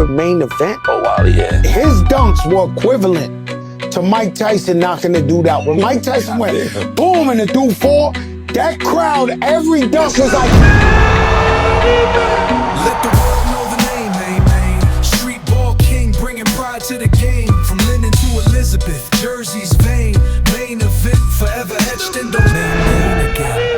main event? Oh, wow, yeah. His dunks were equivalent to Mike Tyson knocking the dude out. When Mike Tyson went boom and the dude fall, that crowd, every dunk was like... Let the world know the name, man. Street ball king, bringing pride to the game. From Linden to Elizabeth, Jersey's vein. Main event, forever etched in the main again.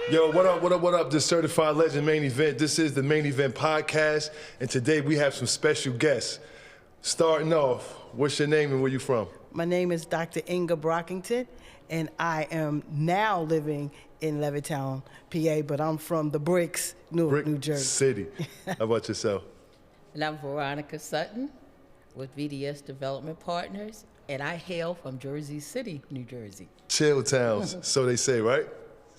Yo, what up, this Certified Legend Main Event. This is the Main Event Podcast, and today we have some special guests. Starting off, what's your name and where you from? My name is Dr. Inga Brockington, and I am now living in Levittown, PA, but I'm from the Bricks, Newark, New Jersey. City. How about yourself? And I'm Veronica Sutton with VDS Development Partners, and I hail from Jersey City, New Jersey. Chill Towns, so they say, right?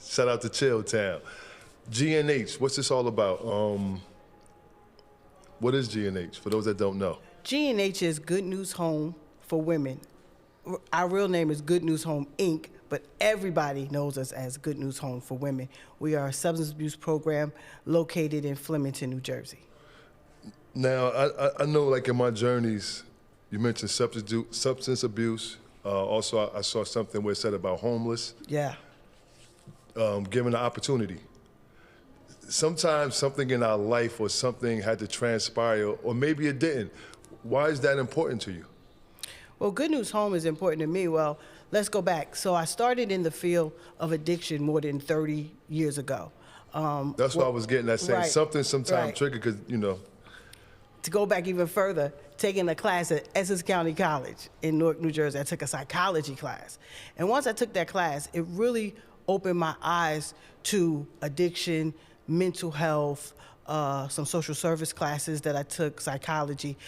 Shout out to Chill Town. G&H, what's this all about? What is G&H, for those that don't know? G&H is Good News Home for Women. Our real name is Good News Home, Inc., but everybody knows us as Good News Home for Women. We are a substance abuse program located in Flemington, New Jersey. Now, I know, like, in my journeys, you mentioned substance abuse. Also, I saw something where it said about homeless. Yeah. Given the opportunity. Sometimes something in our life or something had to transpire, or maybe it didn't. Why is that important to you? Well, Good News Home is important to me. Well, let's go back. So I started in the field of addiction more than 30 years ago. That's what I was getting at, saying right, something sometimes right. triggered, because, you know. To go back even further, taking a class at Essex County College in Newark, New Jersey, I took a psychology class. And once I took that class, it really opened my eyes to addiction, mental health, some social service classes that I took, psychology,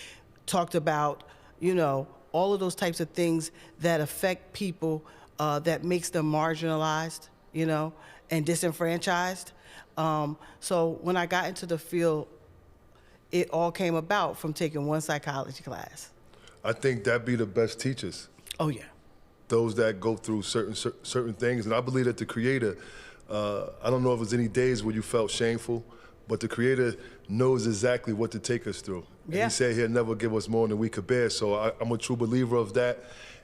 talked about, you know, all of those types of things that affect people, that makes them marginalized, you know, and disenfranchised. So when I got into the field, it all came about from taking one psychology class. I think that'd be the best teachers. Oh, yeah. Those that go through certain things. And I believe that the Creator, I don't know if there's any days where you felt shameful, but the Creator knows exactly what to take us through. And Yeah. He said He'll never give us more than we could bear. So I'm a true believer of that.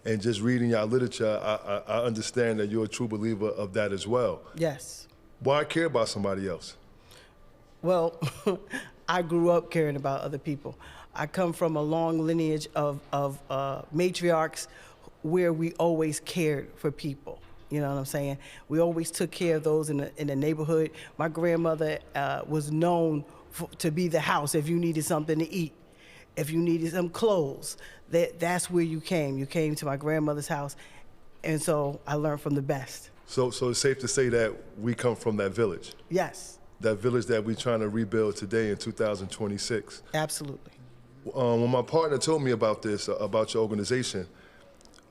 And just reading your literature, I understand that you're a true believer of that as well. Yes. Why care about somebody else? Well, I grew up caring about other people. I come from a long lineage of matriarchs where we always cared for people. You know what I'm saying? We always took care of those in the neighborhood. My grandmother was known to be the house if you needed something to eat, if you needed some clothes. That's where you came. You came to my grandmother's house, and so I learned from the best. So it's safe to say that we come from that village? Yes. That village that we're trying to rebuild today in 2026. Absolutely. When my partner told me about this, about your organization,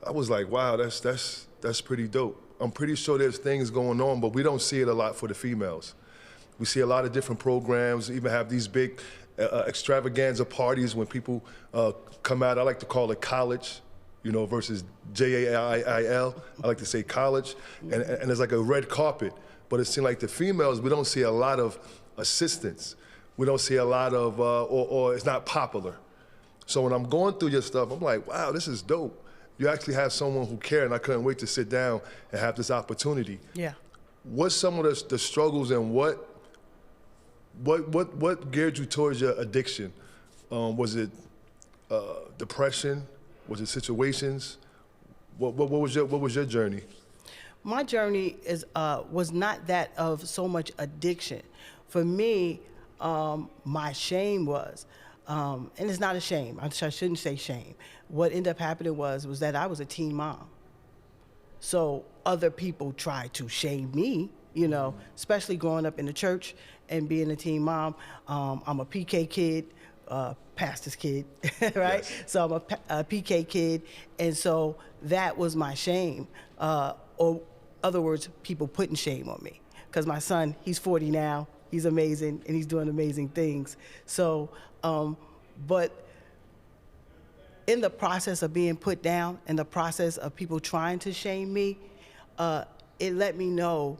I was like, wow, that's pretty dope. I'm pretty sure there's things going on, but we don't see it a lot for the females. We see a lot of different programs, even have these big extravaganza parties when people come out. I like to call it college, you know, versus Jail. I like to say college, and there's like a red carpet. But it seems like the females, we don't see a lot of assistance. We don't see a lot of, or it's not popular. So when I'm going through your stuff, I'm like, wow, this is dope. You actually have someone who cares, and I couldn't wait to sit down and have this opportunity. Yeah. What's some of the struggles, and what geared you towards your addiction? Was it depression? Was it situations? What was your journey? My journey was not that of so much addiction. For me, my shame was, and it's not a shame, I shouldn't say shame. What ended up happening was that I was a teen mom. So other people tried to shame me, you know, especially growing up in the church and being a teen mom. I'm a PK kid, pastor's kid, right? Yes. So I'm a PK kid, and so that was my shame. Or other words, people putting shame on me. Because my son, he's 40 now, he's amazing, and he's doing amazing things. So, but in the process of being put down, in the process of people trying to shame me, it let me know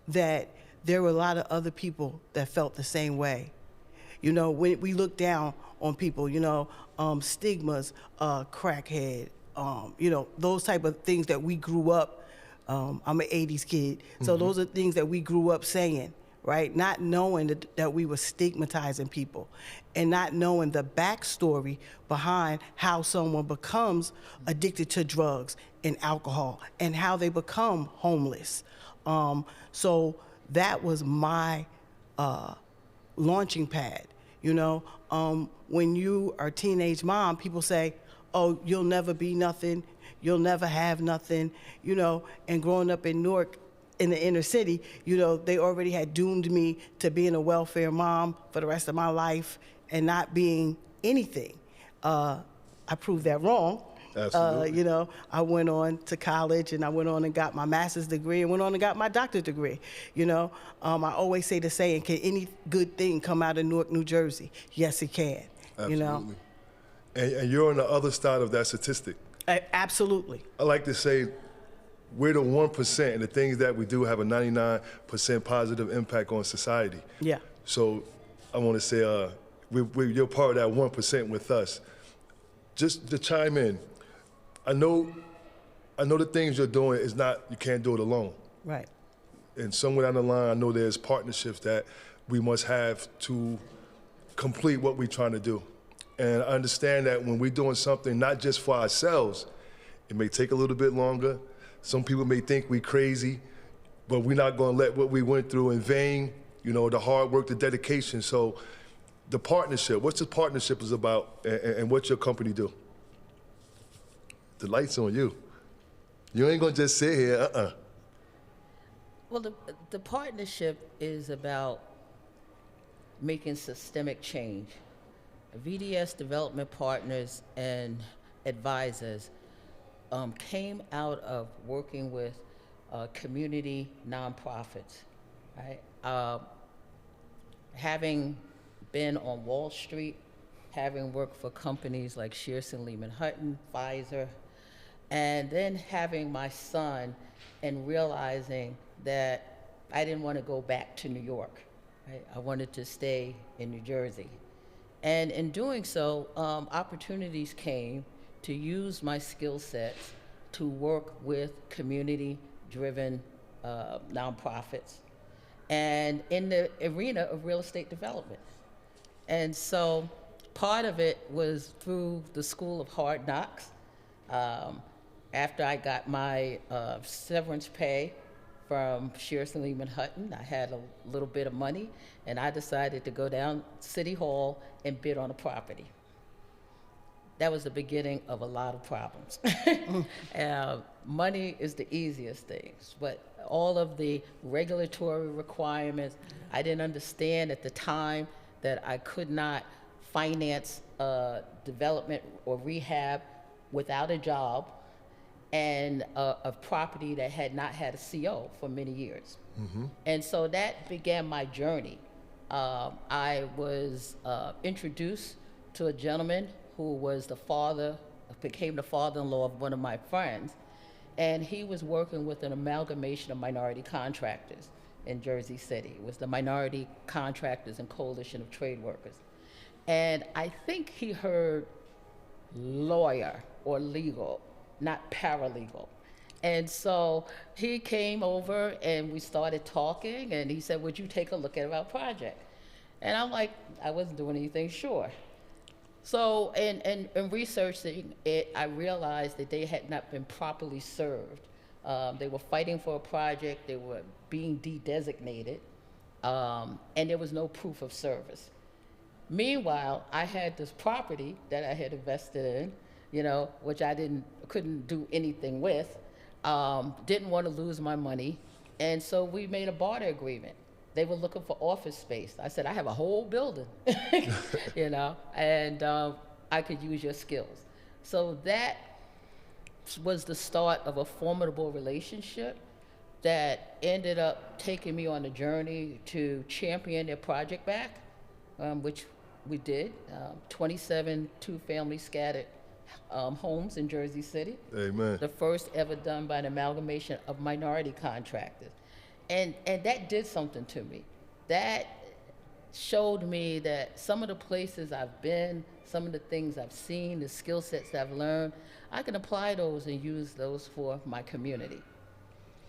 that there were a lot of other people that felt the same way. You know, when we look down on people, you know, stigmas, crackhead, you know, those type of things that we grew up, I'm an 80s kid, so those are things that we grew up saying, right? Not knowing that we were stigmatizing people and not knowing the backstory behind how someone becomes addicted to drugs and alcohol and how they become homeless. So that was my launching pad. You know, when you are a teenage mom, people say, oh, you'll never be nothing, you'll never have nothing, you know, and growing up in Newark, in the inner city, you know, they already had doomed me to being a welfare mom for the rest of my life and not being anything. I proved that wrong. Absolutely. You know, I went on to college and I went on and got my master's degree and went on and got my doctorate degree. You know, I always say the saying, can any good thing come out of Newark, New Jersey? Yes, it can. Absolutely. You know? And you're on the other side of that statistic. Absolutely. I like to say we're the 1%, and the things that we do have a 99% positive impact on society. Yeah. So I want to say you're part of that 1% with us. Just to chime in, I know the things you're doing is not, you can't do it alone. Right. And somewhere down the line, I know there's partnerships that we must have to complete what we're trying to do. And I understand that when we're doing something not just for ourselves, it may take a little bit longer. Some people may think we're crazy, but we're not going to let what we went through in vain, you know, the hard work, the dedication. So the partnership, what's the partnership is about, and what's your company do? The light's on you. You ain't going to just sit here, Well, the partnership is about making systemic change. VDS Development Partners and Advisors came out of working with community nonprofits, right? Having been on Wall Street, having worked for companies like Shearson, Lehman Hutton, Pfizer, and then having my son and realizing that I didn't want to go back to New York, right? I wanted to stay in New Jersey. And in doing so, opportunities came to use my skill sets to work with community-driven nonprofits and in the arena of real estate development. And so part of it was through the School of Hard Knocks. After I got my severance pay from Shearson Lehman Hutton, I had a little bit of money, and I decided to go down City Hall and bid on a property. That was the beginning of a lot of problems. Money is the easiest things, but all of the regulatory requirements, I didn't understand at the time that I could not finance development or rehab without a job and a property that had not had a CO for many years. And so that began my journey. I was introduced to a gentleman who was became the father-in-law of one of my friends, and he was working with an amalgamation of minority contractors in Jersey City. It was the Minority Contractors and Coalition of Trade Workers. And I think he heard lawyer or legal, not paralegal. And so he came over and we started talking, and he said, would you take a look at our project? And I'm like, I wasn't doing anything, sure. So in researching it, I realized that they had not been properly served. They were fighting for a project, they were being de-designated, and there was no proof of service. Meanwhile, I had this property that I had invested in, you know, which I couldn't do anything with, didn't want to lose my money, and so we made a barter agreement. They were looking for office space. I said, I have a whole building, you know, and I could use your skills. So that was the start of a formidable relationship that ended up taking me on a journey to champion their project back, which we did. 27 two-family scattered homes in Jersey City. Amen. The first ever done by an amalgamation of minority contractors. And that did something to me. That showed me that some of the places I've been, some of the things I've seen, the skill sets I've learned, I can apply those and use those for my community.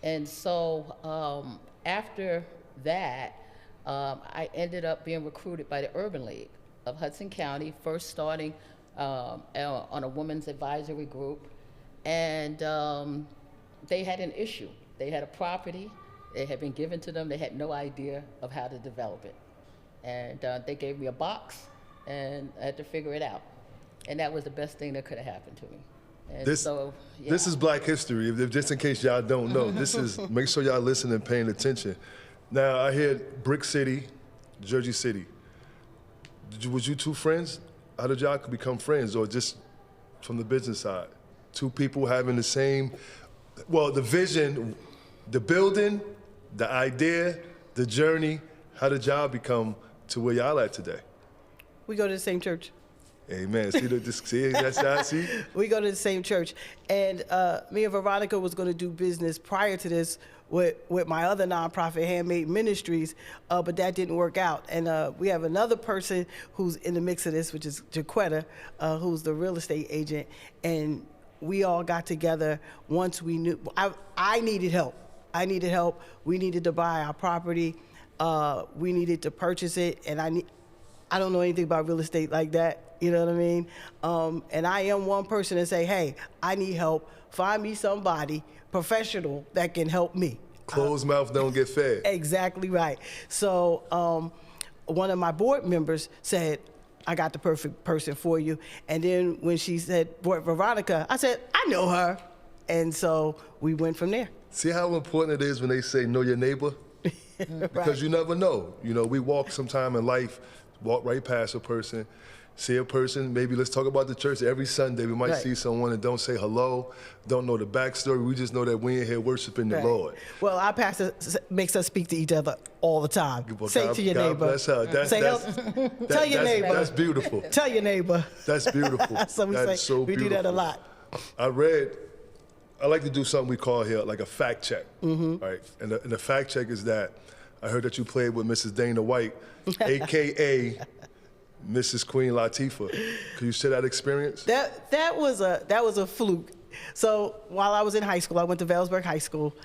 And so after that, I ended up being recruited by the Urban League of Hudson County, first starting on a women's advisory group. And they had an issue. They had a property. It had been given to them. They had no idea of how to develop it. And they gave me a box, and I had to figure it out. And that was the best thing that could have happened to me. And This is Black history. If just in case y'all don't know, this is, make sure y'all listening and paying attention. Now, I hear Brick City, Jersey City. Was you two friends? How did y'all become friends, or just from the business side? Two people having the same, well, the vision, the building, the idea, the journey. How did y'all become to where y'all at today? We go to the same church. Amen. See. We go to the same church. And me and Veronica was going to do business prior to this with my other nonprofit, Handmade Ministries, but that didn't work out. And we have another person who's in the mix of this, which is Jaquetta, who's the real estate agent. And we all got together once we knew, I needed help. I needed help. We needed to buy our property. We needed to purchase it. And I don't know anything about real estate like that. You know what I mean? And I am one person to say, hey, I need help. Find me somebody professional that can help me. Closed mouth don't get fed. Exactly right. So one of my board members said, I got the perfect person for you. And then when she said, Veronica, I said, I know her. And so we went from there. See how important it is when they say know your neighbor? Because you never know. You know, we walk sometime in life, walk right past a person, see a person, maybe let's talk about the church every Sunday. We might see someone and don't say hello, don't know the backstory. We just know that we in here worshiping the Lord. Well, our pastor makes us speak to each other all the time. Say it to your neighbor. Bless her. Tell your neighbor. That's beautiful. Tell your neighbor. That's beautiful. So That's so we beautiful. do that a lot. I like to do something we call here like a fact check, right? And the fact check is that I heard that you played with Mrs. Dana White, AKA Mrs. Queen Latifah. Can you share that experience? That was a fluke. So while I was in high school, I went to Valesburg High School,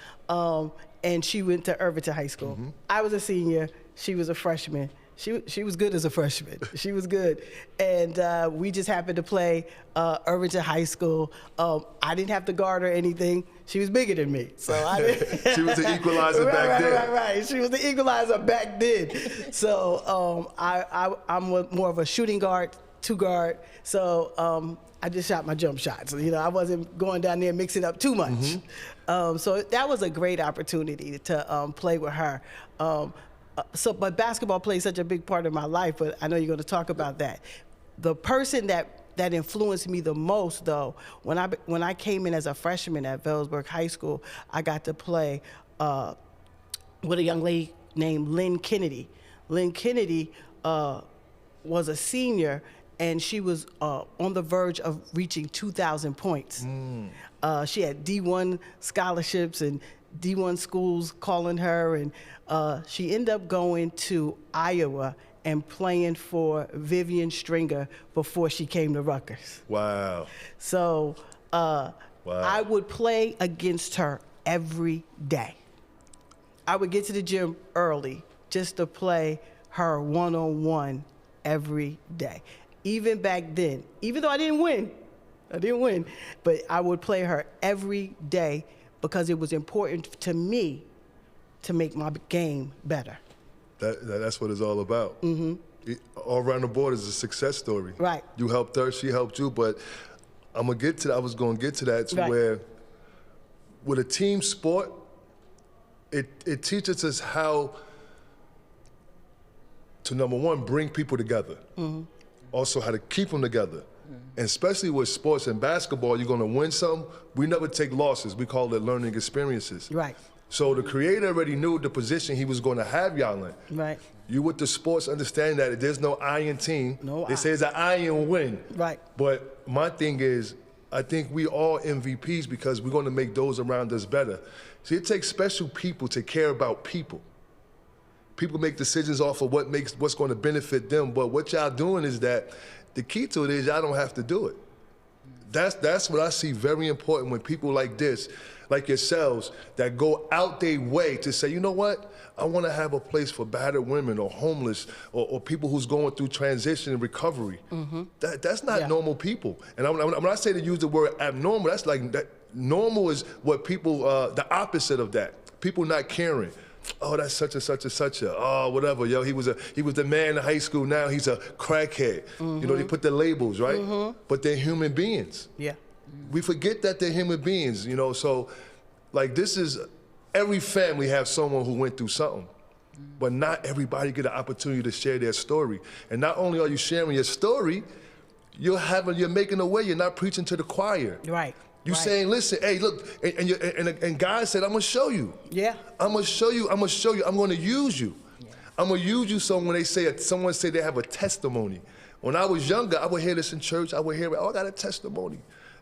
and she went to Irvington High School. I was a senior. She was a freshman. She was good as a freshman. She was good. And we just happened to play Irvington High School. I didn't have to guard or anything. She was bigger than me. So I didn't. She was the equalizer back then. Right. She was the equalizer back then. So I'm more of a shooting guard, two guard. So I just shot my jump shots. You know, I wasn't going down there mixing up too much. So that was a great opportunity to play with her. But basketball plays such a big part of my life, but I know you're going to talk about that. The person that influenced me the most, though, when I came in as a freshman at Valesburg High School, I got to play with a young lady named Lynn Kennedy. Lynn Kennedy was a senior, and she was on the verge of reaching 2,000 points. She had D1 scholarships and D1 schools calling her, and she ended up going to Iowa and playing for Vivian Stringer before she came to Rutgers. Wow. So I would play against her every day. I would get to the gym early just to play her one-on-one every day. Even back then, even though I didn't win, but I would play her every day because it was important to me to make my game better. That's what it's all about. All around the board is a success story. Right. You helped her, she helped you, but I was going to get to that where with a team sport, it teaches us how to, number one, bring people together. Also how to keep them together. And especially with sports and basketball, you're going to win some. We never take losses. We call it learning experiences. Right. So the creator already knew the position he was going to have y'all in. Right. You with the sports understand that there's no iron team. No They say it's an iron win. Right. But my thing is, I think we all MVPs because we're going to make those around us better. See, it takes special people to care about people. People make decisions off of what's going to benefit them. But what y'all doing is that the key to it is y'all don't have to do it. That's what I see very important when people like this, like yourselves, that go out their way to say, you know what? I want to have a place for battered women or homeless or people who's going through transition and recovery. That's not normal people. And when I say to use the word abnormal, that's like that. Normal is what people, the opposite of that. People not caring. Oh, that's such and such and such a, oh, whatever, yo, he was the man in high school, now he's a crackhead. You know, they put the labels, right? But they're human beings. Yeah. We forget that they're human beings, you know, so like this is, every family has someone who went through something, but not everybody get an opportunity to share their story. And not only are you sharing your story, you're making a way, you're not preaching to the choir. Right. You saying, listen, hey, look, and God said, I'm gonna show you. Yeah. I'm gonna show you, I'm gonna use you. Yeah. I'm gonna use you. So when someone say they have a testimony. When I was younger, I would hear this in church, I would hear, oh, I got a testimony.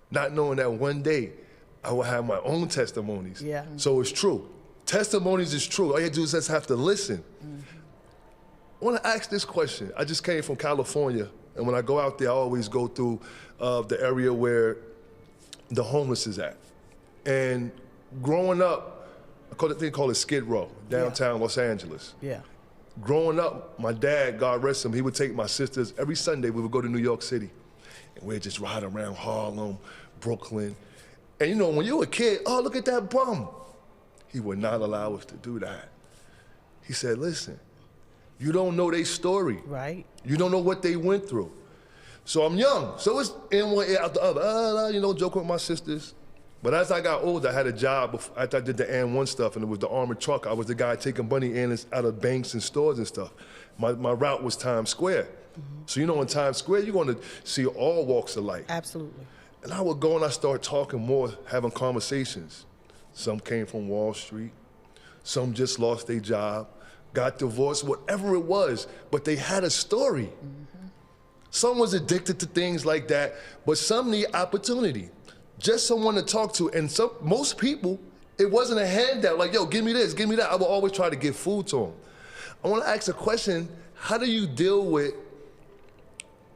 Not knowing that one day, I will have my own testimonies. Yeah. So it's true. Testimonies is true. All you do is just have to listen. I wanna ask this question. I just came from California, and when I go out there, I always go through the area where the homeless is at. And growing up, they call it Skid Row, downtown Los Angeles. Yeah. Growing up, my dad, God rest him, he would take my sisters, every Sunday we would go to New York City. And we'd just ride around Harlem, Brooklyn. And you know, when you were a kid, oh, look at that bum. He would not allow us to do that. He said, listen, you don't know their story. Right. You don't know what they went through. So I'm young, so it's in one ear out the other. You know, joking with my sisters. But as I got older, I had a job after I did the AN1 stuff, and it was the armored truck. I was the guy taking money in out of banks and stores and stuff. My route was Times Square. So you know, in Times Square, you're going to see all walks of life. Absolutely. And I would go and I start talking more, having conversations. Some came from Wall Street. Some just lost their job, got divorced, whatever it was, but they had a story. Some was addicted to things like that, but some need opportunity. Just someone to talk to, and most people, it wasn't a handout, like, yo, give me this, give me that. I would always try to give food to them. I wanna ask a question, how do you deal with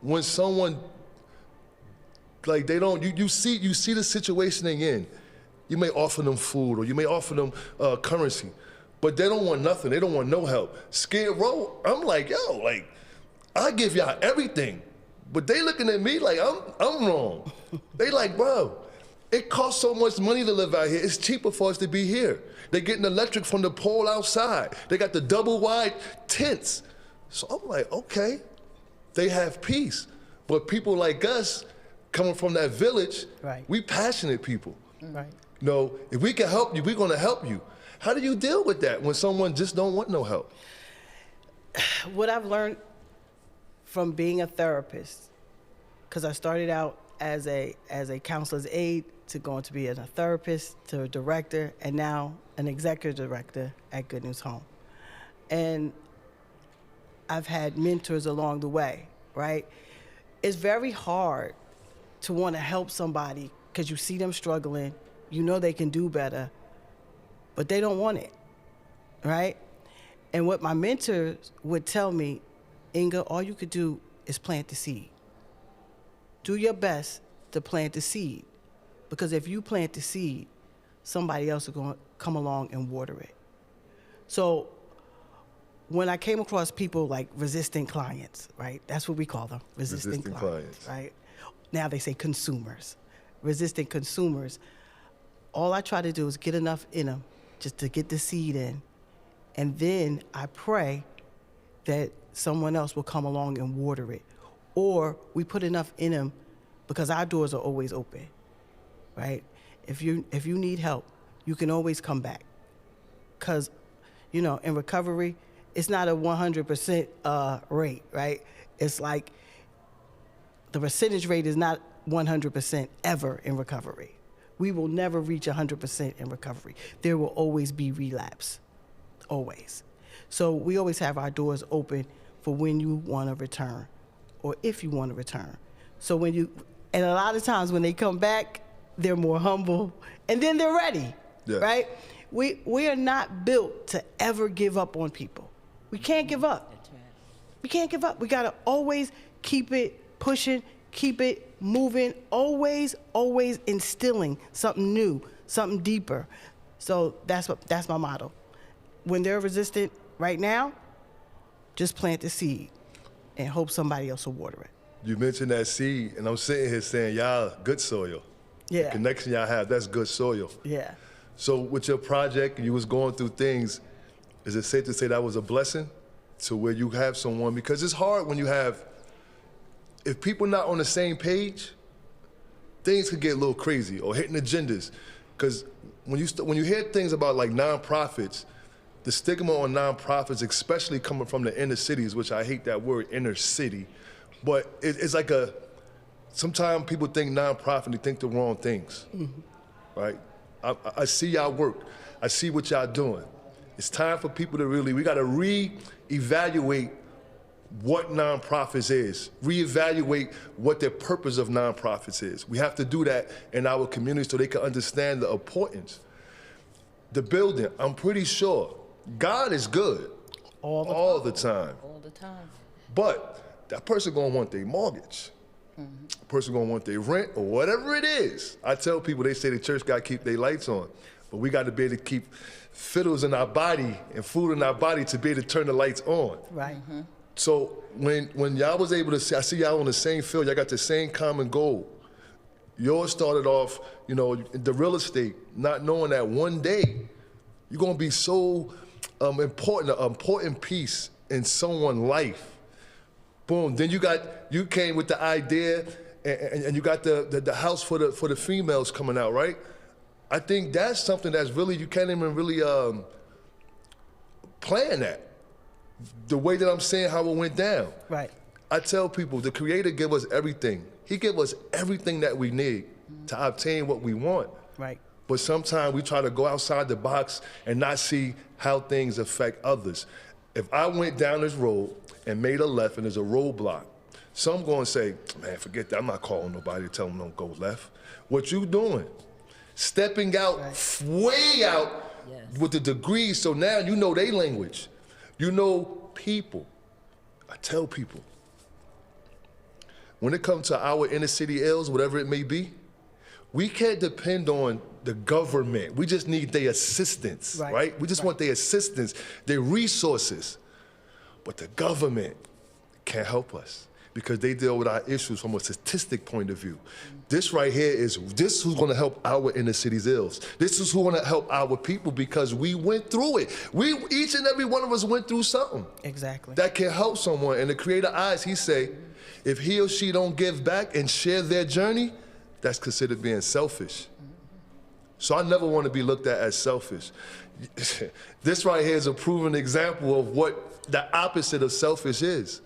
when someone, like you see the situation they're in. You may offer them food or you may offer them currency, but they don't want nothing, they don't want no help. Skid Row, I'm like, yo, like, I give y'all everything. But they looking at me like I'm wrong. They like, bro, it costs so much money to live out here. It's cheaper for us to be here. They're getting electric from the pole outside. They got the double wide tents. So I'm like, okay, they have peace. But people like us, coming from that village, right. We passionate people. Right. You know, if we can help you, we're gonna help you. How do you deal with that when someone just don't want no help? What I've learned from being a therapist, because I started out as a counselor's aide to going to be a therapist to a director and now an executive director at Good News Home. And I've had mentors along the way, right? It's very hard to want to help somebody because you see them struggling, you know they can do better, but they don't want it, right? And what my mentors would tell me, Inga, all you could do is plant the seed. Do your best to plant the seed, because if you plant the seed, somebody else is going to come along and water it. So when I came across people like resistant clients, right? That's what we call them, resistant clients, right? Now they say consumers. Resistant consumers. All I try to do is get enough in them just to get the seed in, and then I pray that someone else will come along and water it. Or we put enough in them because our doors are always open, right? If you need help, you can always come back. Because, you know, in recovery, it's not a 100% rate, right? It's like the percentage rate is not 100% ever in recovery. We will never reach 100% in recovery. There will always be relapse, always. So we always have our doors open for when you want to return or if you want to return. So and a lot of times when they come back, they're more humble and then they're ready, right? We are not built to ever give up on people. We can't give up. That's right. We can't give up. We got to always keep it pushing, keep it moving, always instilling something new, something deeper. So that's my motto. When they're resistant right now, just plant the seed and hope somebody else will water it. You mentioned that seed, and I'm sitting here saying, y'all, good soil. Yeah. The connection y'all have, that's good soil. Yeah. So with your project, and you was going through things, is it safe to say that was a blessing to where you have someone? Because it's hard when you have, if people not on the same page, things could get a little crazy or hitting agendas. Because when you hear things about like nonprofits, the stigma on nonprofits, especially coming from the inner cities, which I hate that word, inner city, but it's like sometimes people think nonprofit and they think the wrong things, right? I see y'all work. I see what y'all doing. It's time for people to we got to reevaluate what nonprofits is, reevaluate what the purpose of nonprofits is. We have to do that in our community so they can understand the importance. The building, I'm pretty sure, God is good all the time. All the time. But that person gonna want their mortgage. A person gonna want their rent or whatever it is. I tell people, they say the church gotta keep their lights on, but we gotta be able to keep fiddles in our body and food in our body to be able to turn the lights on. Right. So when y'all was able to see, I see y'all on the same field, y'all got the same common goal. Yours started off, the real estate, not knowing that one day you're gonna be so important, an important piece in someone's life. Boom, then you came with the idea and you got the house for the females coming out, right? I think that's something that's really, you can't even really plan that. The way that I'm saying how it went down. Right. I tell people, the Creator give us everything. He give us everything that we need to obtain what we want. Right. But sometimes we try to go outside the box and not see how things affect others. If I went down this road and made a left and there's a roadblock, some going to say, man, forget that. I'm not calling nobody to tell them don't go left. What you doing? Stepping out, way out with the degrees, so now you know their language. You know people. I tell people, when it comes to our inner city ills, whatever it may be, we can't depend on the government. We just need their assistance, right? We just want their assistance, their resources. But the government can't help us because they deal with our issues from a statistic point of view. This right here this who's gonna help our inner city's ills. This is who's gonna help our people because we went through it. Each and every one of us went through something. Exactly. That can help someone. And the Creator eyes, he say, if he or she don't give back and share their journey, that's considered being selfish. So I never want to be looked at as selfish. This right here is a proven example of what the opposite of selfish is.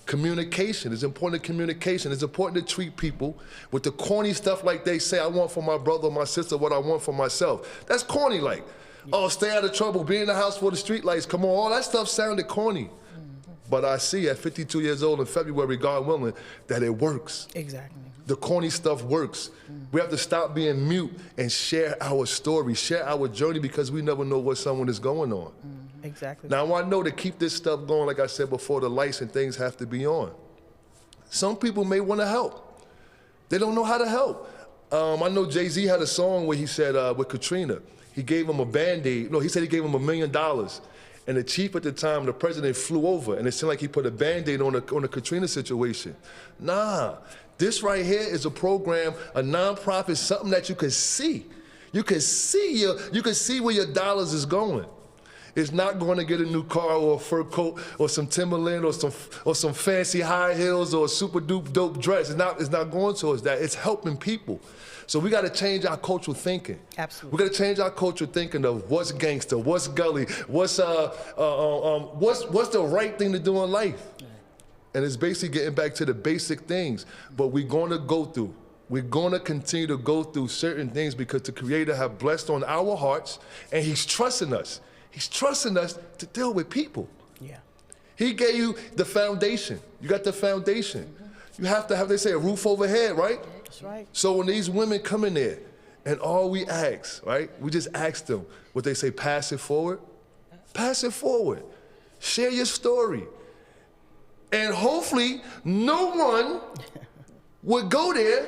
Communication. It's important communication. It's important to treat people with the corny stuff like they say, I want for my brother or my sister what I want for myself. That's corny like. Oh, stay out of trouble, be in the house for the street lights. Come on, all that stuff sounded corny. But I see at 52 years old in February, God willing, that it works. Exactly. The corny stuff works. We have to stop being mute and share our story, share our journey, because we never know what someone is going on. Exactly. Now, I know to keep this stuff going, like I said before, the lights and things have to be on. Some people may want to help. They don't know how to help. I know Jay-Z had a song where he said, with Katrina, he gave him a Band-Aid. No, he said he gave him $1 million. And the chief at the time, the president, flew over, and it seemed like he put a Band-Aid on the Katrina situation. Nah, this right here is a program, a nonprofit, something that you can see. You can see where your dollars is going. It's not going to get a new car or a fur coat or some Timberland or some fancy high heels or a super dope dress. It's not going towards that. It's helping people. So we got to change our cultural thinking. Absolutely. We got to change our cultural thinking of what's gangster, what's gully, what's the right thing to do in life. And it's basically getting back to the basic things. But we're going to go through We're gonna continue to go through certain things because the Creator have blessed on our hearts, and He's trusting us. He's trusting us to deal with people. Yeah. He gave you the foundation. You got the foundation. You have to have, they say, a roof overhead, right? That's right. So when these women come in there, and all we ask, right? We just ask them what they say, pass it forward. Pass it forward. Share your story. And hopefully no one would go there,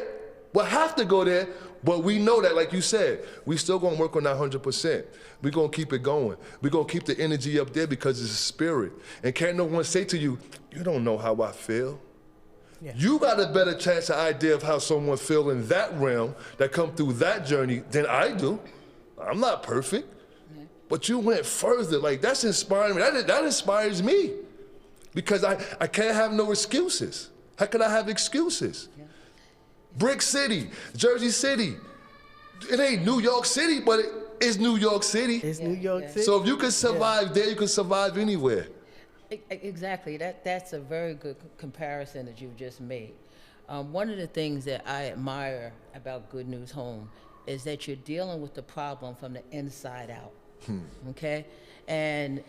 will have to go there, but we know that, like you said, we still gonna work on that 100%. We're gonna keep it going. We're gonna keep the energy up there because it's a spirit. And can't no one say to you, you don't know how I feel. Yeah. You got a better chance of idea of how someone feel in that realm that come through that journey than I do. I'm not perfect, but you went further. Like, that's inspiring me. That inspires me because I can't have no excuses. How can I have excuses? Yeah. Brick City, Jersey City. It ain't New York City, but it is New York City. It's New York City. So if you can survive there, you can survive anywhere. Exactly. That's a very good comparison that you've just made. One of the things that I admire about Good News Home is that you're dealing with the problem from the inside out. Okay? And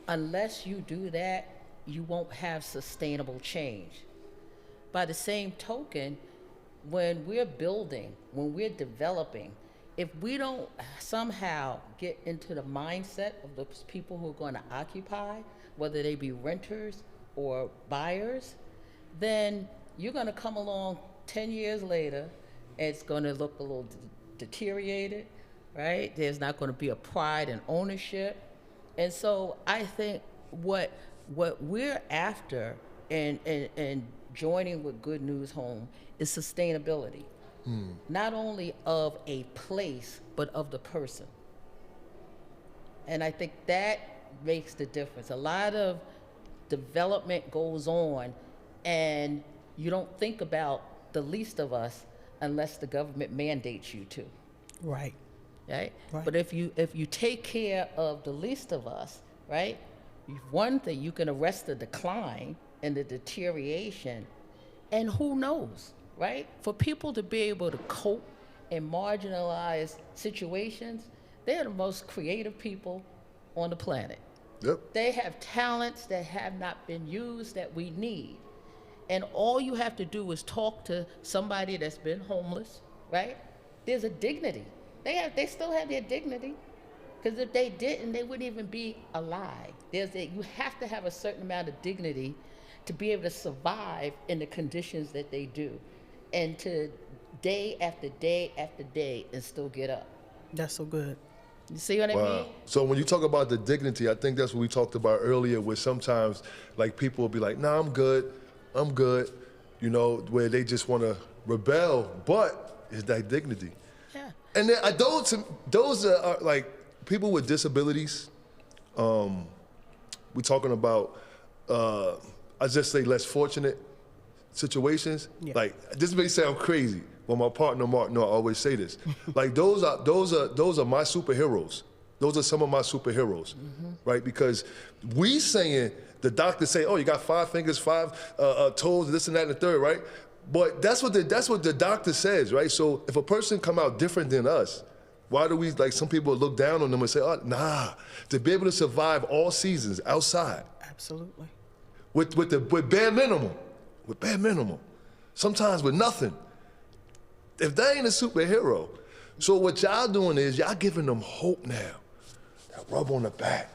unless you do that, you won't have sustainable change. By the same token, when we're building, when we're developing, if we don't somehow get into the mindset of the people who are going to occupy, whether they be renters or buyers, then you're going to come along 10 years later, it's going to look a little deteriorated, right? There's not going to be a pride and ownership. And so I think what we're after and joining with Good News Home is sustainability. Not only of a place, but of the person. And I think that makes the difference. A lot of development goes on, and you don't think about the least of us unless the government mandates you to. Right. Right? Right. But if you take care of the least of us, right, one thing, you can arrest the decline and the deterioration, and who knows? Right? For people to be able to cope in marginalized situations, they're the most creative people on the planet. Yep. They have talents that have not been used that we need. And all you have to do is talk to somebody that's been homeless, right? There's a dignity. They still have their dignity. Because if they didn't, they wouldn't even be alive. You have to have a certain amount of dignity to be able to survive in the conditions that they do. And to day after day after day and still get up. That's so good. You see what I mean? So when you talk about the dignity, I think that's what we talked about earlier, where sometimes like people will be like, nah, I'm good, you know, where they just want to rebel, but it's that dignity. Yeah. And then, those are like people with disabilities. We're talking about, I just say less fortunate situations. Yeah. Like, this may sound crazy, but my partner Mark, I always say this. Like, those are my superheroes. Those are some of my superheroes, right? Because we saying, the doctors say, oh, you got 5 fingers, 5 toes, this and that and the third, right? But that's what the doctor says, right? So if a person come out different than us, why do we, like, some people look down on them and say, oh, nah, to be able to survive all seasons outside. Absolutely. With bare minimum, sometimes with nothing. If they ain't a superhero, so what y'all doing is y'all giving them hope now. That rub on the back.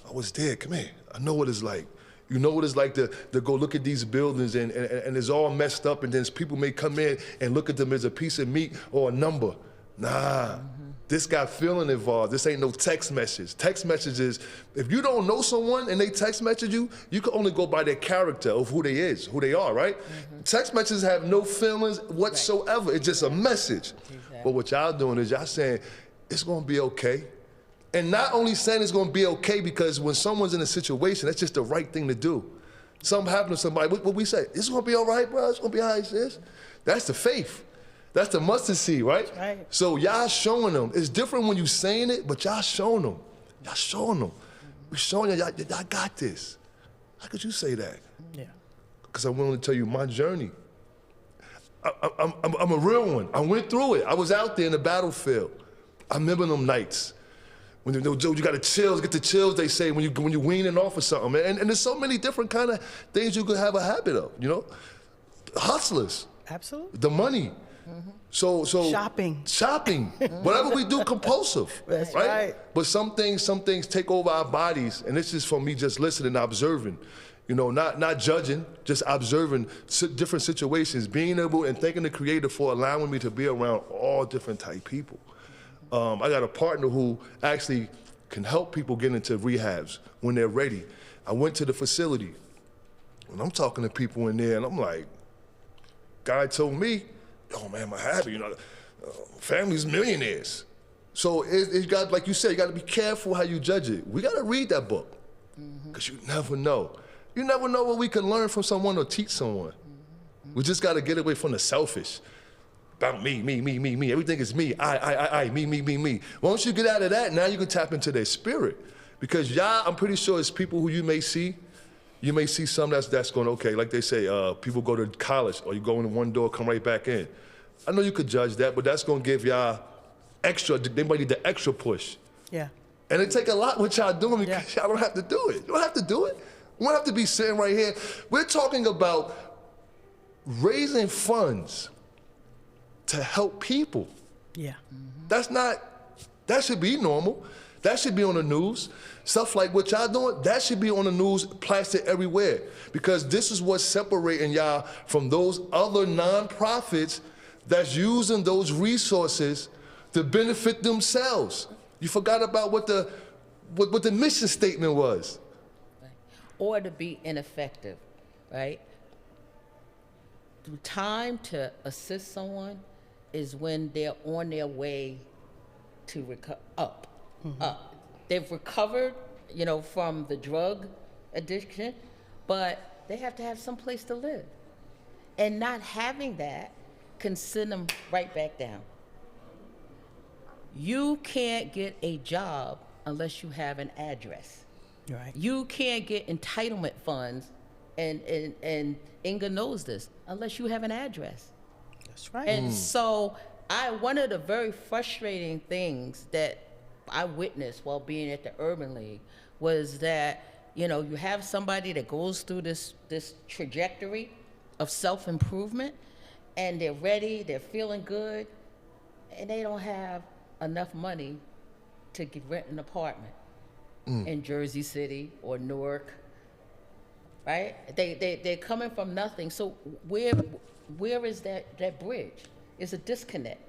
I was there, come here. I know what it's like. You know what it's like to go look at these buildings and it's all messed up, and then people may come in and look at them as a piece of meat or a number. Nah, this got feeling involved. This ain't no text message. Text messages, if you don't know someone and they text message you, you can only go by their character of who they are, right? Text messages have no feelings whatsoever. Right. It's just a message. Exactly. But what y'all doing is y'all saying, it's gonna be okay. And not only saying it's gonna be okay, because when someone's in a situation, that's just the right thing to do. Something happened to somebody, what we say, it's gonna be all right, bro, it's gonna be all right, sis. That's the faith. That's the mustard seed, right? Right. So y'all showing them. It's different when you saying it, but y'all showing them. Y'all showing them. We're showing y'all got this. How could you say that? Yeah. Because I'm willing to tell you my journey. I'm a real one. I went through it. I was out there in the battlefield. I remember them nights. When you got the chills, get the chills, they say, when you're weaning off of something. And there's so many different kind of things you could have a habit of, you know? Hustlers. Absolutely. The money. So Shopping. Whatever we do, compulsive. That's right. But some things take over our bodies, and this is for me just listening, observing. You know, not judging, just observing different situations, being able and thanking the Creator for allowing me to be around all different type people. I got a partner who actually can help people get into rehabs when they're ready. I went to the facility, and I'm talking to people in there, and I'm like, guy told me, oh man, my habit, you know, family's millionaires. So it got, like you said, you got to be careful how you judge it. We got to read that book, because you never know. You never know what we can learn from someone or teach someone. We just got to get away from the selfish. About me. Everything is me. I, me. Once you get out of that, now you can tap into their spirit. Because y'all, I'm pretty sure it's people who you may see some that's going, okay, like they say, people go to college, or you go in one door, come right back in. I know you could judge that, but that's going to give y'all they might need the extra push. Yeah. And it take a lot what y'all doing, because y'all don't have to do it. You don't have to do it. We don't have to be sitting right here. We're talking about raising funds to help people. Yeah. That should be normal. That should be on the news. Stuff like what y'all doing, that should be on the news, plastered everywhere. Because this is what's separating y'all from those other nonprofits that's using those resources to benefit themselves. You forgot about what the mission statement was. Or to be ineffective, right? The time to assist someone is when they're on their way to up. They've recovered, you know, from the drug addiction, but they have to have some place to live. And not having that can send them right back down. You can't get a job unless you have an address. Right. You can't get entitlement funds, and Inga knows this, unless you have an address. That's right. And so one of the very frustrating things that I witnessed while being at the Urban League was that, you know, you have somebody that goes through this trajectory of self-improvement, and they're ready, they're feeling good, and they don't have enough money to rent an apartment in Jersey City or Newark, right? They're coming from nothing. So where is that bridge? It's a disconnect.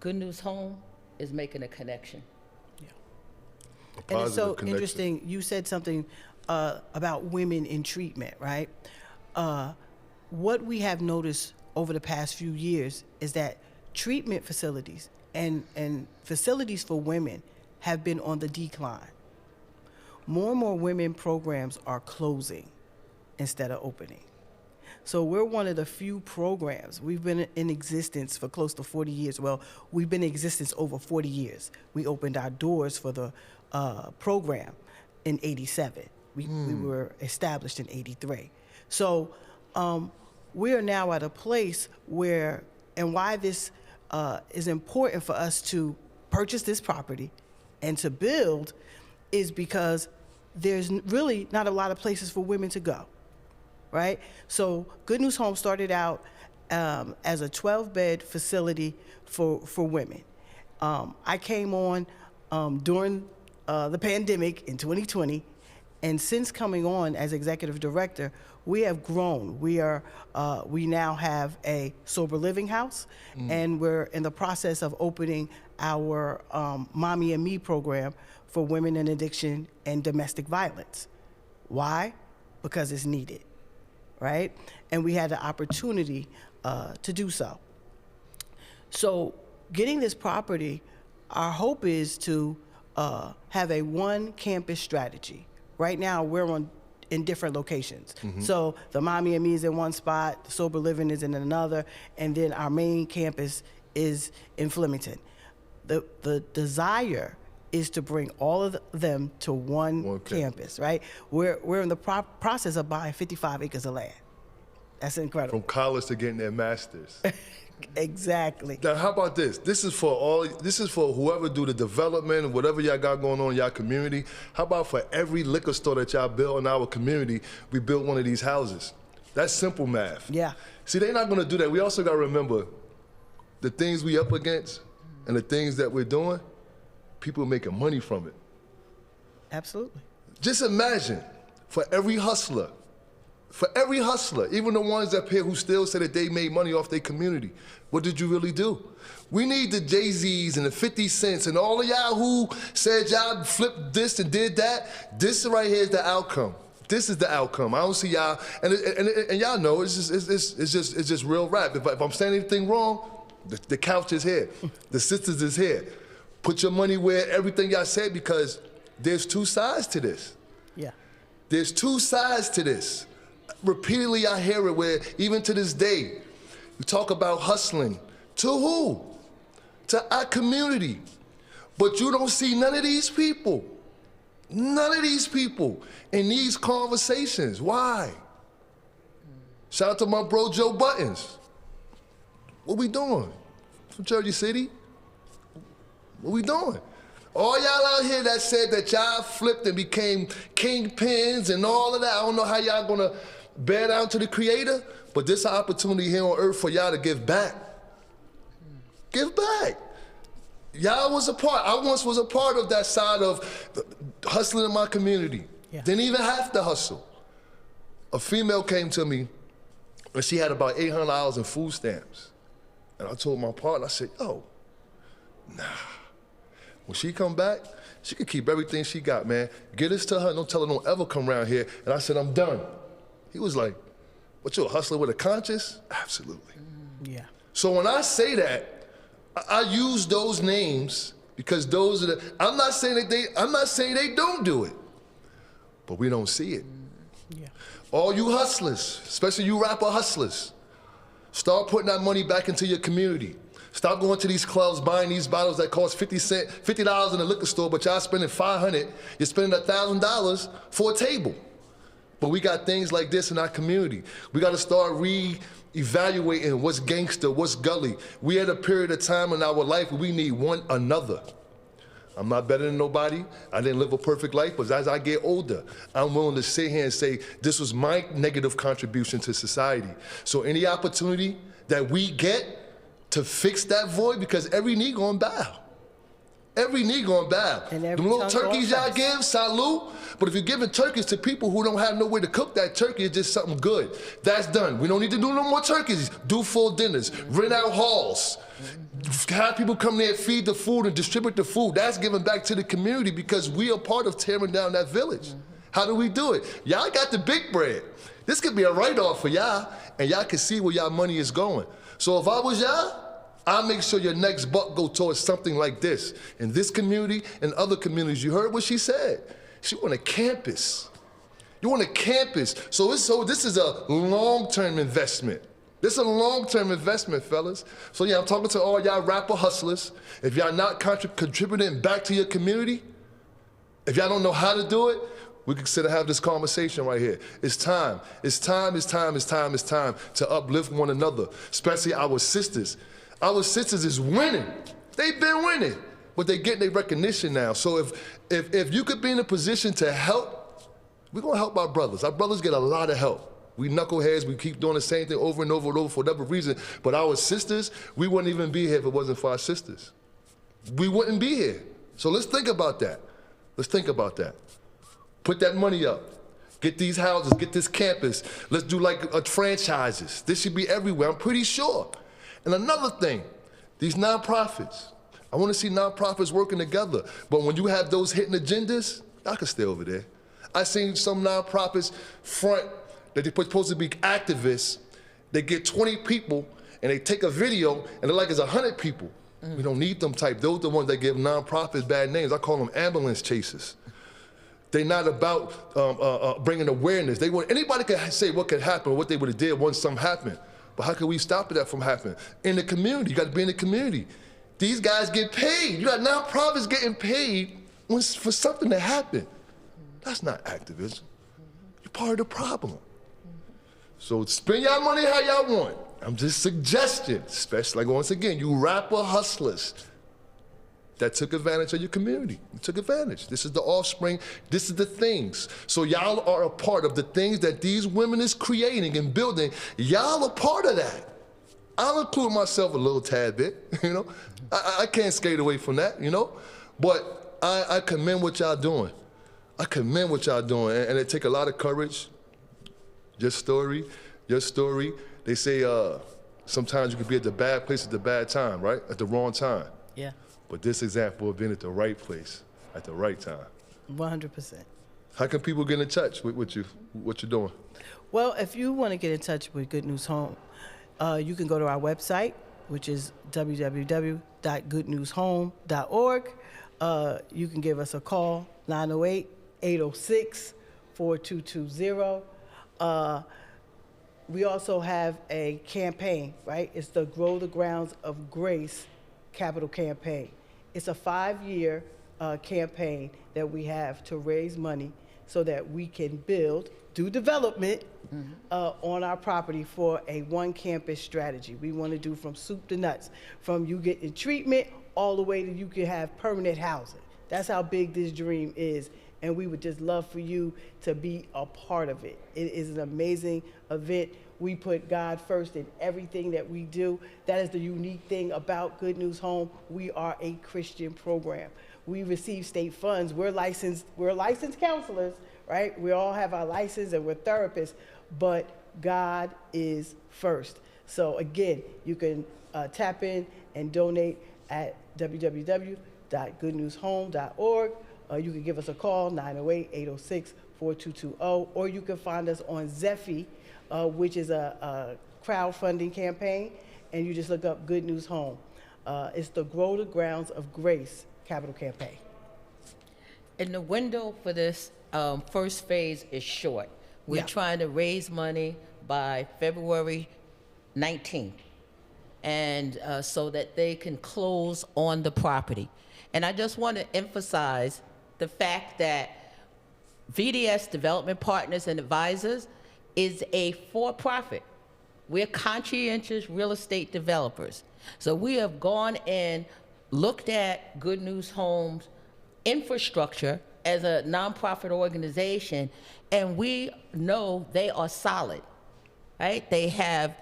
Good News Home is making a connection. Yeah. And it's so connection. interesting. You said something about women in treatment, right? What we have noticed over the past few years is that treatment facilities and facilities for women have been on the decline. More and more women programs are closing instead of opening. So we're one of the few programs. We've been in existence for close to 40 years. Well, we've been in existence over 40 years. We opened our doors for the program in '87. We were established in '83. So we are now at a place where, and why this is important for us to purchase this property and to build, is because there's really not a lot of places for women to go, right? So Good News Home started out as a 12-bed facility for women. I came on during the pandemic in 2020, and since coming on as executive director, we have grown. We now have a sober living house, and we're in the process of opening our Mommy and Me program for women in addiction and domestic violence. Why? Because it's needed, right? And we had the opportunity to do so. So getting this property, our hope is to have a one campus strategy. Right now, we're in different locations. So the Mommy and Me is in one spot, the Sober Living is in another, and then our main campus is in Flemington. The desire is to bring all of them to one campus, right? We're in the process of buying 55 acres of land. That's incredible. From college to getting their masters. Exactly. Now, how about this? This is for whoever do the development, whatever y'all got going on in y'all community. How about for every liquor store that y'all build in our community, we build one of these houses? That's simple math. Yeah. See, they're not gonna do that. We also gotta remember the things we up against and the things that we're doing, people are making money from it. Absolutely. Just imagine, for every hustler, even the ones up here who still say that they made money off their community, what did you really do? We need the Jay-Z's and the 50 Cents and all of y'all who said y'all flipped this and did that. This right here is the outcome. This is the outcome. I don't see y'all, and y'all know it's just real rap. If I'm saying anything wrong, the couch is here, the sisters is here. Put your money where everything y'all said, because there's two sides to this. Yeah. There's two sides to this. Repeatedly I hear it where even to this day, we talk about hustling. To who? To our community. But you don't see none of these people. None of these people in these conversations. Why? Shout out to my bro Joe Buttons. What we doing? From Jersey City? What we doing? All y'all out here that said that y'all flipped and became kingpins and all of that, I don't know how y'all gonna bear down to the Creator, but this is an opportunity here on earth for y'all to give back. Give back. Y'all was a part, I once was a part of that side of hustling in my community. Yeah. Didn't even have to hustle. A female came to me and she had about $800 in food stamps. And I told my partner, I said, yo, nah. When she come back, she can keep everything she got, man. Get this to her, don't tell her don't ever come around here. And I said, I'm done. He was like, what, you a hustler with a conscience? Absolutely. Yeah. So when I say that, I use those names because those are the, I'm not saying they don't do it, but we don't see it. Yeah. All you hustlers, especially you rapper hustlers, start putting that money back into your community. Stop going to these clubs, buying these bottles that cost $50 in the liquor store, but y'all spending $500. You're spending $1,000 for a table. But we got things like this in our community. We got to start re-evaluating what's gangster, what's gully. We at a period of time in our life where we need one another. I'm not better than nobody. I didn't live a perfect life, but as I get older, I'm willing to sit here and say, this was my negative contribution to society. So any opportunity that we get to fix that void, because every knee gonna bow. Every knee gonna bow. And Them little turkeys y'all give, salute. But if you're giving turkeys to people who don't have no way to cook that turkey, it's just something good. That's done. We don't need to do no more turkeys. Do full dinners, rent out halls, have people come there, feed the food and distribute the food. That's giving back to the community because we are part of tearing down that village. How do we do it? Y'all got the big bread. This could be a write-off for y'all, and y'all can see where y'all money is going. So if I was y'all, I'll make sure your next buck go towards something like this. In this community and other communities, you heard what she said. She want a campus. You want a campus. So this is a long-term investment. This is a long-term investment, fellas. So yeah, I'm talking to all y'all rapper hustlers. If y'all not contributing back to your community, if y'all don't know how to do it, we consider have this conversation right here. It's time. It's time to uplift one another, especially our sisters. Our sisters is winning. They've been winning, but they getting their recognition now. So if you could be in a position to help, we're gonna help our brothers. Our brothers get a lot of help. We knuckleheads, we keep doing the same thing over and over and over for whatever reason. But our sisters, we wouldn't even be here if it wasn't for our sisters. We wouldn't be here. So let's think about that. Let's think about that. Put that money up. Get these houses, get this campus. Let's do like franchises. This should be everywhere, I'm pretty sure. And another thing, these nonprofits. I want to see nonprofits working together. But when you have those hidden agendas, I can stay over there. I seen some nonprofits front that they're supposed to be activists. They get 20 people and they take a video and they're like it's 100 people. We don't need them type. Those are the ones that give nonprofits bad names. I call them ambulance chasers. They're not about bringing awareness. Anybody can say what could happen, what they would have did once something happened. But how can we stop that from happening? In the community, you got to be in the community. These guys get paid. You got nonprofits getting paid for something that happened. That's not activism. You're part of the problem. So spend y'all money how y'all want. I'm just suggesting, especially like once again, you rapper hustlers that took advantage of your community. You took advantage. This is the offspring. This is the things. So y'all are a part of the things that these women is creating and building. Y'all a part of that. I'll include myself a little tad bit, you know. I can't skate away from that, you know. But I commend what y'all doing. I commend what y'all doing, and it take a lot of courage. Your story. They say sometimes you can be at the bad place at the bad time, right? At the wrong time. Yeah, But this example of being at the right place at the right time. 100%. How can people get in touch with you, what you're doing? Well, if you want to get in touch with Good News Home, you can go to our website, which is www.goodnewshome.org. You can give us a call, 908-806-4220. We also have a campaign, right? It's the Grow the Grounds of Grace capital campaign. It's a 5-year campaign that we have to raise money so that we can do development on our property for a one campus strategy. We want to do from soup to nuts, from you getting treatment all the way to you can have permanent housing. That's how big this dream is, and we would just love for you to be a part of it. It is an amazing event. We put God first in everything that we do. That is the unique thing about Good News Home. We are a Christian program. We receive state funds. We're licensed counselors, right? We all have our license and we're therapists, but God is first. So again, you can tap in and donate at www.goodnewshome.org. You can give us a call, 908-806-4220, or you can find us on Zephy, which is a crowdfunding campaign, and you just look up Good News Home. It's the Grow the Grounds of Grace capital campaign. And the window for this first phase is short. We're trying to raise money by February 19th, and so that they can close on the property. And I just want to emphasize the fact that VDS Development Partners and Advisors is a for-profit. We're conscientious real estate developers. So we have gone and looked at Good News Home's infrastructure as a nonprofit organization, and we know they are solid, right? They have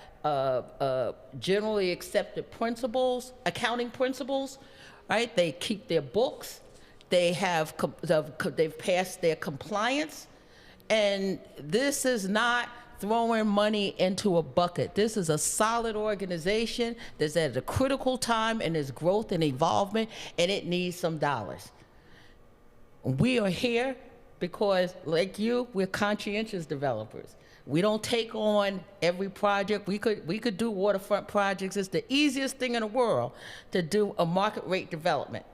generally accepted principles, accounting principles, right? They keep their books. They have they've passed their compliance, and this is not throwing money into a bucket. This is a solid organization that's at a critical time in its growth and evolvement, and it needs some dollars. We are here because, like you, we're conscientious developers. We don't take on every project. We could do waterfront projects. It's the easiest thing in the world to do a market rate development,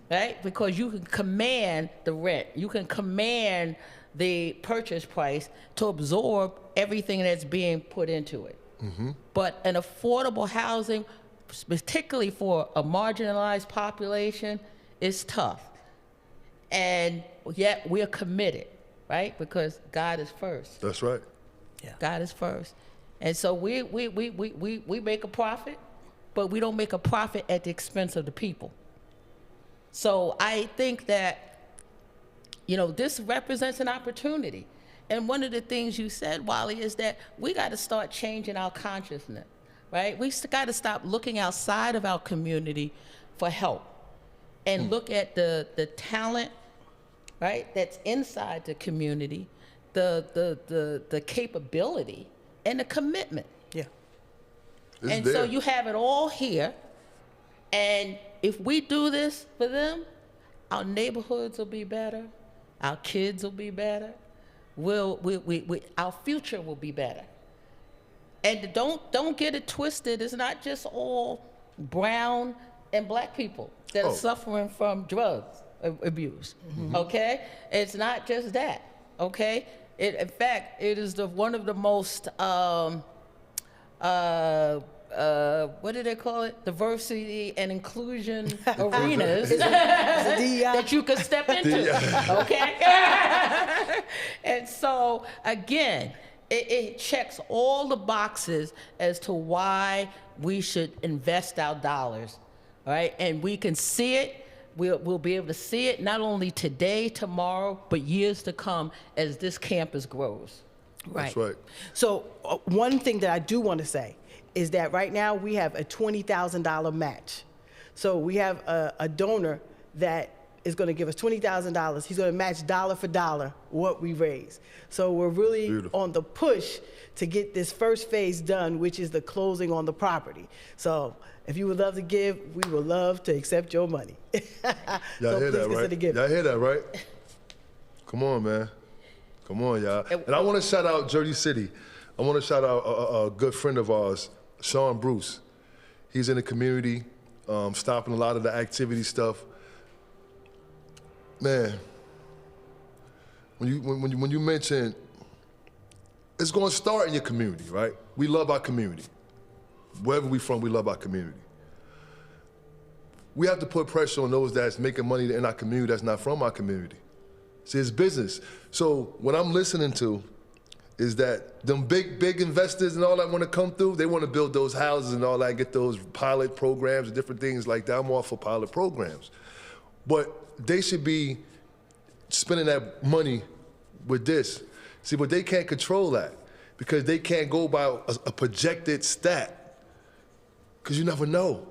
right? Because you can command the rent. You can command the purchase price to absorb everything that's being put into it. But an affordable housing, particularly for a marginalized population, is tough. And yet we're committed, right? Because God is first. That's right. Yeah. God is first. And so we make a profit, but we don't make a profit at the expense of the people. So I think that, you know, this represents an opportunity. And one of the things you said, Wally, is that we got to start changing our consciousness, right? We got to stop looking outside of our community for help and look at the talent, right, that's inside the community, the capability and the commitment. Yeah. And so you have it all here. And if we do this for them, our neighborhoods will be better. Our kids will be better. Our future will be better. And don't get it twisted. It's not just all brown and black people that are suffering from drugs abuse. Okay, it's not just that. Okay, in fact, it is one of the most what do they call it? Diversity and inclusion arenas that you could step into. Okay? And so, again, it checks all the boxes as to why we should invest our dollars, all right? And we can see it, we'll be able to see it not only today, tomorrow, but years to come as this campus grows. Right. That's right. So one thing that I do want to say is that right now we have a $20,000 match. So we have a donor that is going to give us $20,000. He's going to match dollar for dollar what we raise. So we're really Beautiful. on the push to get this first phase done, which is the closing on the property. So if you would love to give, we would love to accept your money. Y'all hear that, right? Y'all hear that, right? Come on, man. Come on, y'all. And I want to shout out Jersey City. I want to shout out a good friend of ours, Sean Bruce. He's in the community, stopping a lot of the activity stuff. Man, when you mention, it's going to start in your community, right? We love our community. Wherever we from, we love our community. We have to put pressure on those that's making money in our community that's not from our community. See, it's business. So what I'm listening to is that them big investors and all that want to come through, they want to build those houses and all that, and get those pilot programs and different things like that. I'm all for pilot programs. But they should be spending that money with this. See, but they can't control that because they can't go by a projected stat because you never know.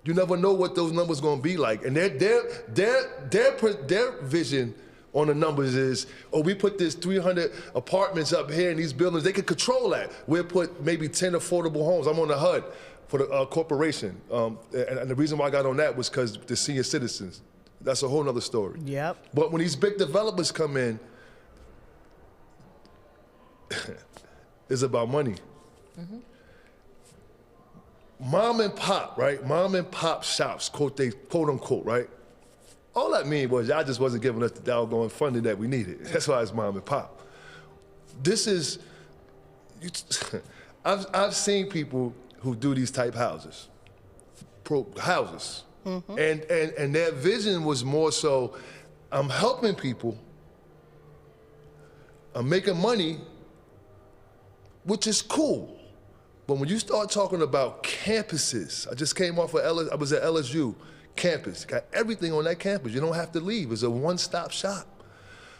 You never know what those numbers going to be like. And their vision on the numbers is, oh, we put this 300 apartments up here in these buildings. They can control that. We'll put maybe 10 affordable homes. I'm on the HUD for the corporation. And the reason why I got on that was because the senior citizens. That's a whole nother story. Yep. But when these big developers come in, it's about money. Mm-hmm. Mom and pop, right? Mom and pop shops, quote unquote, right? All that mean was y'all just wasn't giving us the doggone funding that we needed. That's why it's mom and pop. This is, I've seen people who do these type houses, houses. Mm-hmm. And their vision was more so, I'm helping people, I'm making money, which is cool. But when you start talking about campuses, I just came off of I was at LSU campus, got everything on that campus. You don't have to leave, it's a one-stop shop.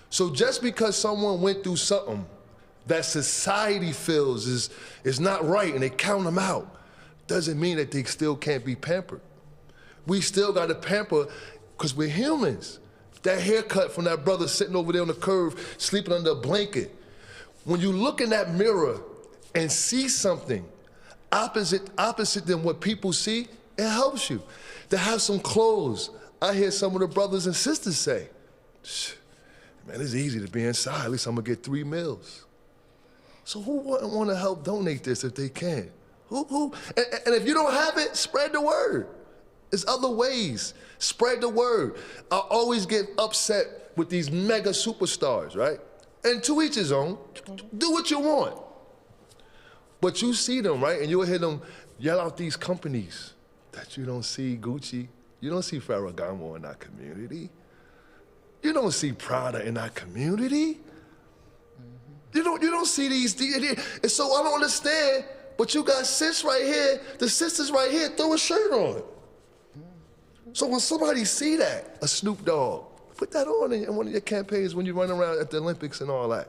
So just because someone went through something that society feels is not right and they count them out, doesn't mean that they still can't be pampered. We still got to pamper because we're humans. That haircut from that brother sitting over there on the curb, sleeping under a blanket. When you look in that mirror and see something opposite than what people see, it helps you. To have some clothes. I hear some of the brothers and sisters say, man, it's easy to be inside. At least I'm going to get 3 meals. So who wouldn't want to help donate this if they can? Who? And if you don't have it, spread the word. There's other ways. Spread the word. I always get upset with these mega superstars, right? And to each his own. Do what you want. But you see them, right? And you'll hear them yell out these companies that you don't see Gucci. You don't see Ferragamo in our community. You don't see Prada in our community. You don't see these. And so I don't understand, but you got sis right here, the sisters right here, throw a shirt on. So when somebody see that, a Snoop Dogg, put that on in one of your campaigns when you run around at the Olympics and all that.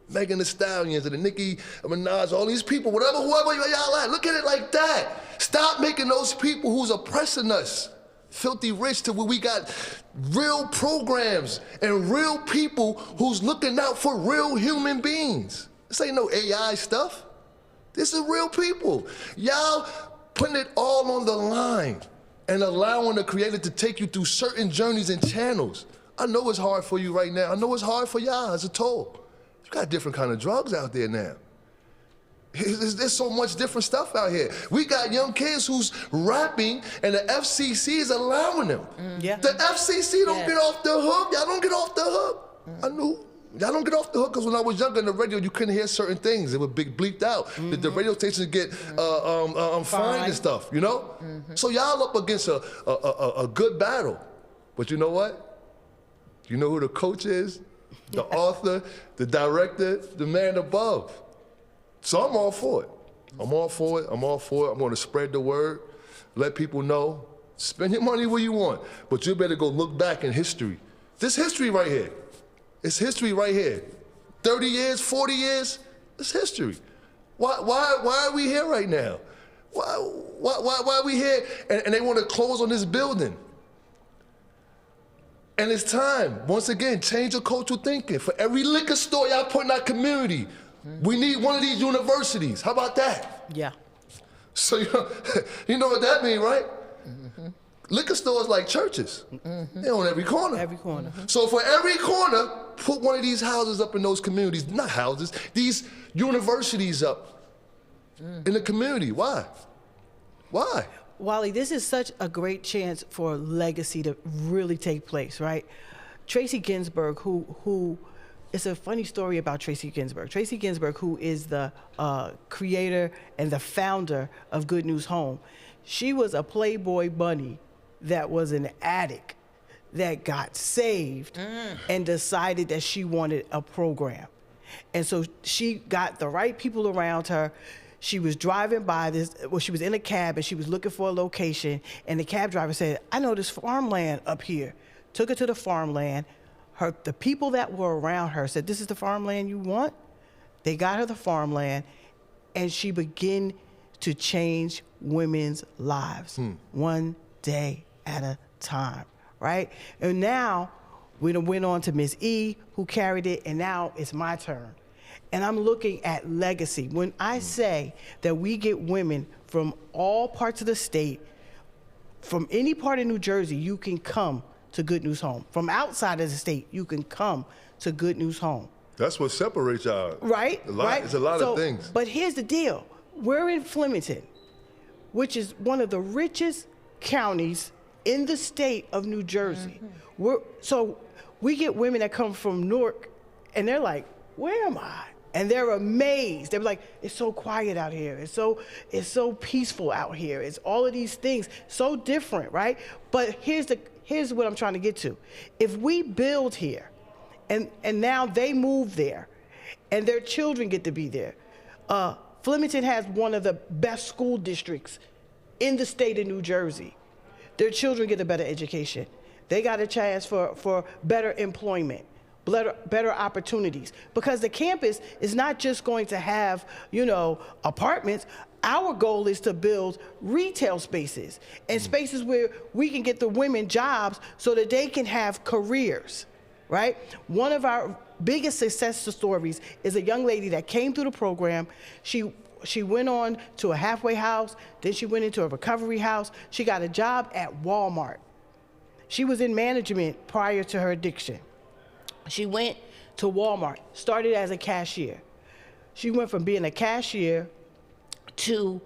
Megan Thee Stallions and the Nicki Minaj, all these people, whoever y'all at, look at it like that. Stop making those people who's oppressing us filthy rich to where we got real programs and real people who's looking out for real human beings. This ain't no AI stuff. This is real people. Y'all putting it all on the line and allowing the creator to take you through certain journeys and channels. I know it's hard for you right now. I know it's hard for y'all as a toll. You got different kind of drugs out there now. There's so much different stuff out here. We got young kids who's rapping and the FCC is allowing them. Yeah. The FCC don't get off the hook. Y'all don't get off the hook. I knew. Y'all don't get off the hook because when I was younger in the radio, you couldn't hear certain things. It would be bleeped out. The radio stations get fined and stuff, you know? So y'all up against a good battle. But you know what? You know who the coach is? the author, the director, the man above. So I'm all for it. I'm all for it. I'm going to spread the word, let people know. Spend your money where you want, but you better go look back in history. This history right here. It's history right here. 30 years, 40 years, it's history. Why are we here right now? Why are we here? And they want to close on this building. And it's time, once again, change your cultural thinking. For every liquor store y'all put in our community, we need one of these universities. How about that? Yeah. So you know what that means, right? Liquor stores like churches. They're on every corner. Every corner. So for every corner, put one of these houses up in those communities. Not houses, these universities up in the community. Why? Why? Wally, this is such a great chance for legacy to really take place, right? Tracy Ginsburg, who it's a funny story about Tracy Ginsburg. Tracy Ginsburg, who is the creator and the founder of Good News Home, she was a Playboy bunny that was an addict that got saved and decided that she wanted a program. And so she got the right people around her. She was driving by she was in a cab and she was looking for a location, and the cab driver said, I know this farmland up here. Took her to the farmland. The people that were around her said, this is the farmland you want? They got her the farmland, and she began to change women's lives one day at a time, right? And now we went on to Miss E, who carried it, and now it's my turn. And I'm looking at legacy. When I say that we get women from all parts of the state, from any part of New Jersey, you can come to Good News Home. From outside of the state, you can come to Good News Home. That's what separates y'all. Right? Right? It's a lot of things. But here's the deal. We're in Flemington, which is one of the richest counties in the state of New Jersey. So we get women that come from Newark, and they're like, where am I? And they're amazed. They're like, it's so quiet out here. It's so peaceful out here. It's all of these things, so different, right? But here's what I'm trying to get to. If we build here, and now they move there, and their children get to be there. Flemington has one of the best school districts in the state of New Jersey. Their children get a better education. They got a chance for better employment, better opportunities. Because the campus is not just going to have, apartments. Our goal is to build retail spaces and spaces where we can get the women jobs so that they can have careers, right? One of our biggest success stories is a young lady that came through the program. She went on to a halfway house, then she went into a recovery house. She got a job at Walmart. She was in management prior to her addiction. She went to Walmart, started as a cashier. She went from being a cashier to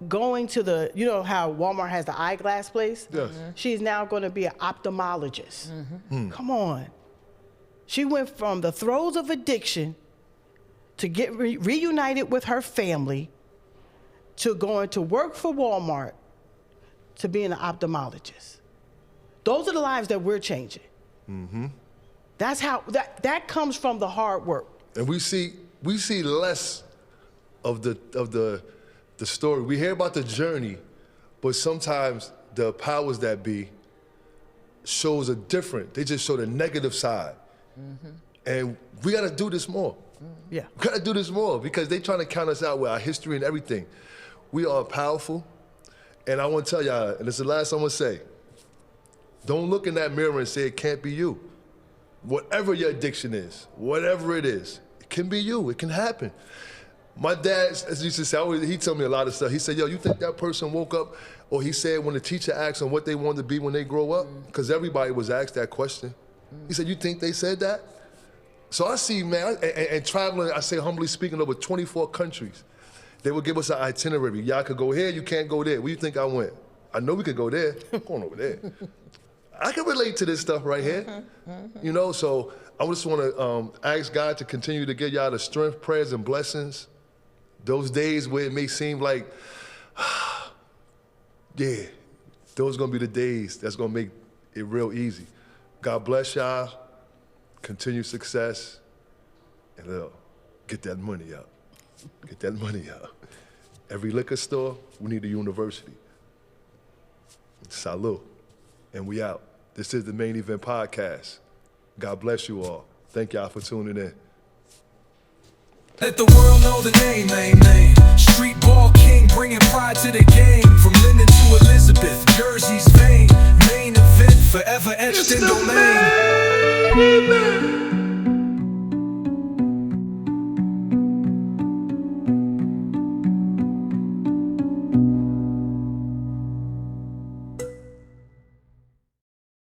going to how Walmart has the eyeglass place? Yes. She's now going to be an ophthalmologist. Come on. She went from the throes of addiction to get reunited with her family, to going to work for Walmart, to being an ophthalmologist. Those are the lives that we're changing. That's how that comes from the hard work. And we see less of the story. We hear about the journey, but sometimes the powers that be shows a different. They just show the negative side. And we got to do this more. Yeah. We got to do this more because they trying to count us out with our history and everything. We are powerful. And I want to tell y'all, and it's the last I'm going to say, don't look in that mirror and say it can't be you. Whatever your addiction is, whatever it is, it can be you. It can happen. My dad, as you used to say, he told me a lot of stuff. He said, yo, you think that person woke up, or he said when the teacher asked them what they wanted to be when they grow up? Because everybody was asked that question. He said, you think they said that? So I see, man, and traveling, I say humbly speaking, over 24 countries. They would give us an itinerary. Y'all could go here, you can't go there. Where you think I went? I know we could go there. I'm going over there. I can relate to this stuff right here. So I just want to ask God to continue to give y'all the strength, prayers, and blessings. Those days where it may seem like, yeah, those are going to be the days that's going to make it real easy. God bless y'all. continued success, and get that money out. Get that money out. Every liquor store, we need a university. Salud. And we out. This is the Main Event Podcast. God bless you all. Thank y'all for tuning in. Let the world know the name, Street ball king, bringing pride to the game. From Linden to Elizabeth, Jersey's vein. Main event, forever etched in domain.